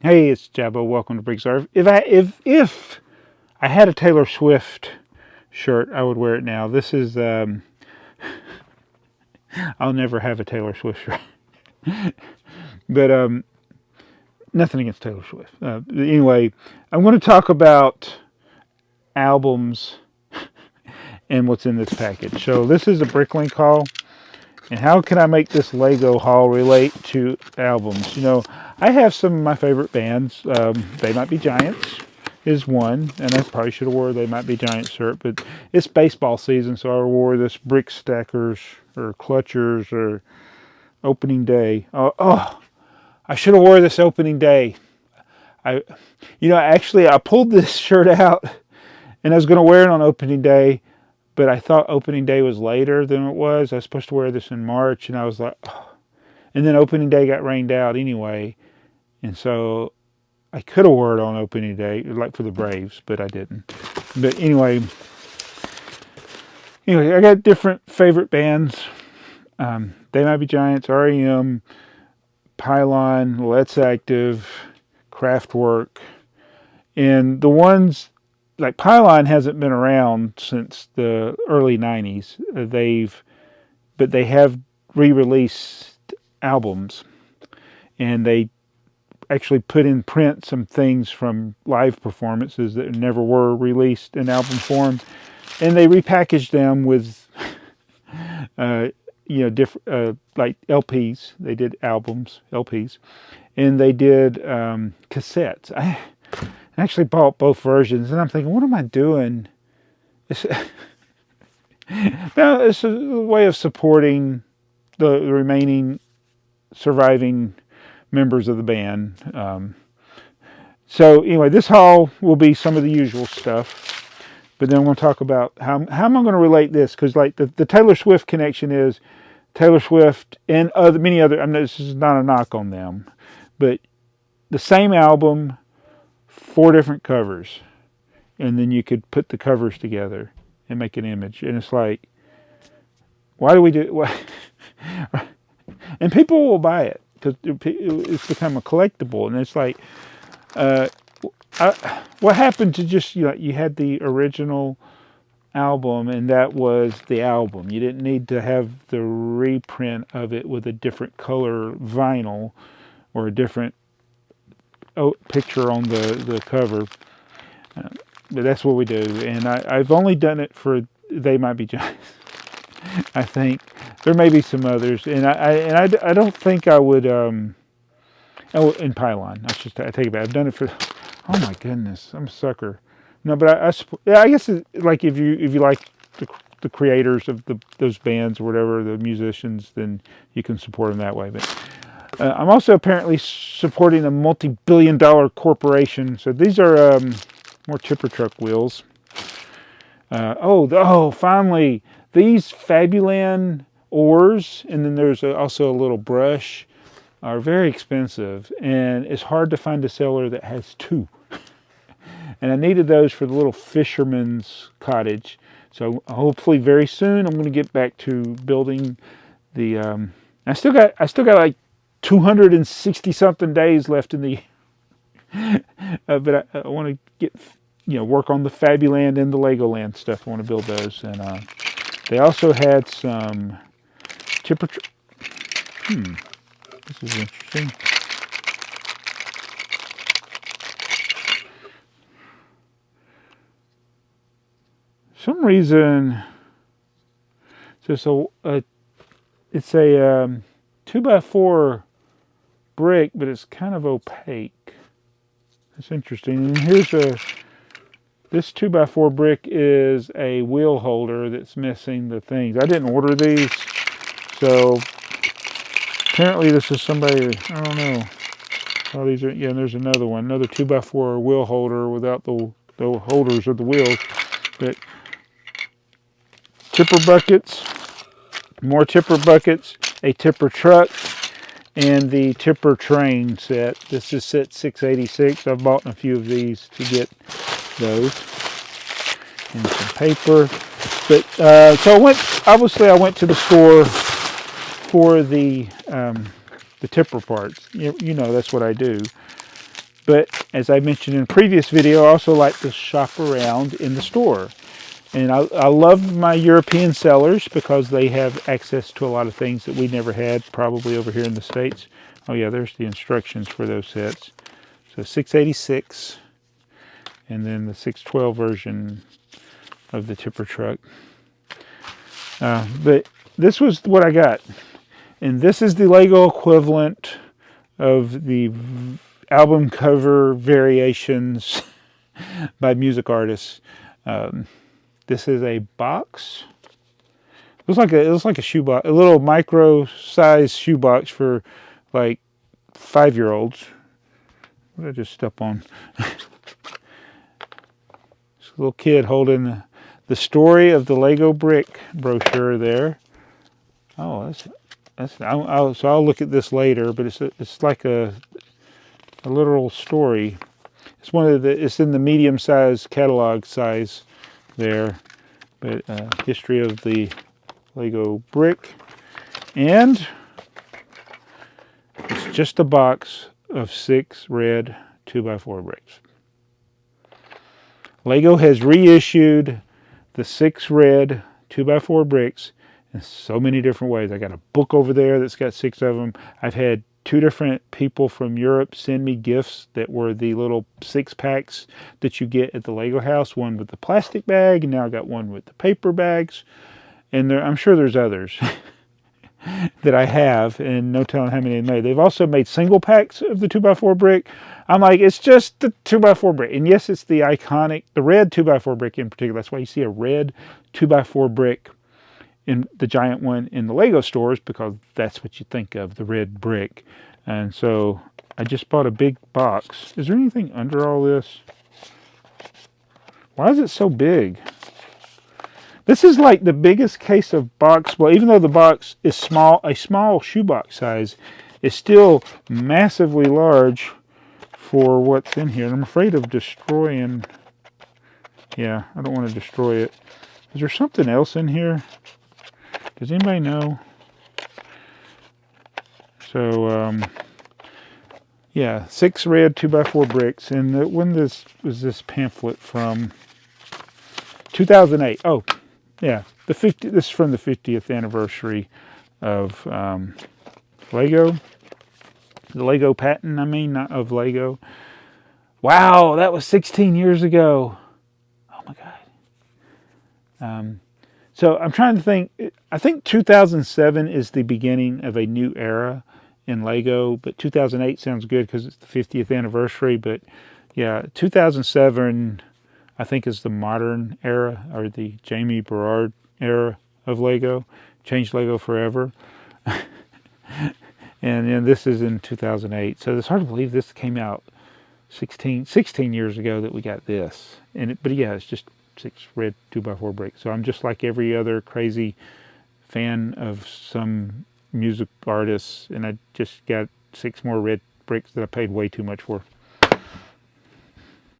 Hey, it's Jabbo. Welcome to BrickTsar. If I had a Taylor Swift shirt, I would wear it now. This is I'll never have a Taylor Swift shirt, but nothing against Taylor Swift. Anyway, I'm going to talk about albums and what's in this package. So this is a Bricklink haul. And how can I make this Lego haul relate to albums? You know, I have some of my favorite bands. They Might Be Giants is one, and I probably should have wore They Might Be Giants shirt, but it's baseball season, so I wore this Brick Stackers or Clutchers or opening day. Oh, I should have wore this opening day. Actually, I pulled this shirt out, and I was going to wear it on opening day. But I thought opening day was later than it was. I was supposed to wear this in March, and I was like, oh. And then opening day got rained out anyway. And so I could have worn it on opening day, like for the Braves, but I didn't. But anyway, I got different favorite bands. They Might Be Giants, REM, Pylon, Let's Active, Kraftwerk. And the ones... like Pylon hasn't been around since the early 90s. But they have re-released albums, and they actually put in print some things from live performances that never were released in album form, and they repackaged them with different like LPs. They did LPs, and they did cassettes. I actually bought both versions, and I'm thinking, what am I doing? It's a way of supporting the remaining surviving members of the band. So anyway, this haul will be some of the usual stuff, but then we're going to talk about how am I going to relate this, because like the Taylor Swift connection is Taylor Swift and many other. I mean, this is not a knock on them, but the same album, 4 different covers, and then you could put the covers together and make an image. And it's like, why do we do it? And people will buy it because it's become a collectible. And it's like, what happened to just, you had the original album, and that was the album. You didn't need to have the reprint of it with a different color vinyl or a different picture on the cover, but that's what we do. And I've only done it for They Might Be Giants. I think there may be some others, and I don't think I would. In Pylon, I take it back. I've done it for. Oh my goodness, I'm a sucker. No, but I guess like if you like the creators of those bands or whatever, the musicians, then you can support them that way. But I'm also apparently supporting a multi-billion-dollar corporation. So these are more tipper truck wheels. Finally, these Fabuland oars, and then there's also a little brush, are very expensive, and it's hard to find a seller that has 2. And I needed those for the little fisherman's cottage. So hopefully very soon I'm going to get back to building the. I still got like 260 something days left in the year. But I want to get work on the Fabuland and the Legoland stuff. I want to build those, and they also had some tipper. This is interesting. Some reason it's a 2x4 brick, but it's kind of opaque. That's interesting. And here's this 2x4 brick is a wheel holder that's missing the things. I didn't order these, so apparently this is somebody, I don't know. Oh, these are, yeah, and there's another one, another 2x4 wheel holder without the holders of the wheels. But tipper buckets, more tipper buckets, a tipper truck, and the tipper train set. This is set 686. I've bought a few of these to get those. And some paper. But so I went to the store for the tipper parts. That's what I do. But as I mentioned in a previous video, I also like to shop around in the store. And I love my European sellers because they have access to a lot of things that we never had probably over here in the States. Oh yeah, there's the instructions for those sets. So 686 and then the 612 version of the tipper truck. But this was what I got. And this is the Lego equivalent of the album cover variations by music artists. This is a box. It looks like a shoebox, a little micro-sized shoebox for like 5-year-olds. What did I just step on? This little kid holding the story of the Lego brick brochure there. Oh, so I'll look at this later, but it's like a literal story. It's in the medium-sized catalog size there, but history of the Lego brick, and it's just a box of 6 red 2x4 bricks. Lego has reissued the 6 red 2x4 bricks in so many different ways. I got a book over there that's got 6 of them. I've had 2 different people from Europe send me gifts that were the little 6-packs that you get at the Lego house. One with the plastic bag, and now I got one with the paper bags. And I'm sure there's others that I have, and no telling how many they made. They've also made single packs of the 2x4 brick. I'm like, it's just the 2x4 brick. And yes, it's the iconic, the red 2x4 brick in particular. That's why you see a red 2x4 brick in the giant one in the Lego stores, because that's what you think of, the red brick. And so I just bought a big box. Is there anything under all this? Why is it so big? This is like the biggest case of box. Well, even though the box is small, a small shoebox size, is still massively large for what's in here. And I'm afraid of destroying. Yeah, I don't want to destroy it. Is there something else in here? Does anybody know? So, yeah, 6 red 2x4 bricks. And when was this pamphlet from? 2008. Oh, yeah. This is from the 50th anniversary of Lego. The Lego patent, I mean, not of Lego. Wow, that was 16 years ago. Oh my God. So I'm trying to think. I think 2007 is the beginning of a new era in Lego, but 2008 sounds good because it's the 50th anniversary. But yeah, 2007 I think is the modern era, or the Jamie Berard era of Lego. Changed Lego forever. And then this is in 2008. So it's hard to believe this came out 16 years ago that we got this. But yeah, it's just 6 red 2x4 bricks. So I'm just like every other crazy fan of some music artists, and I just got 6 more red bricks that I paid way too much for.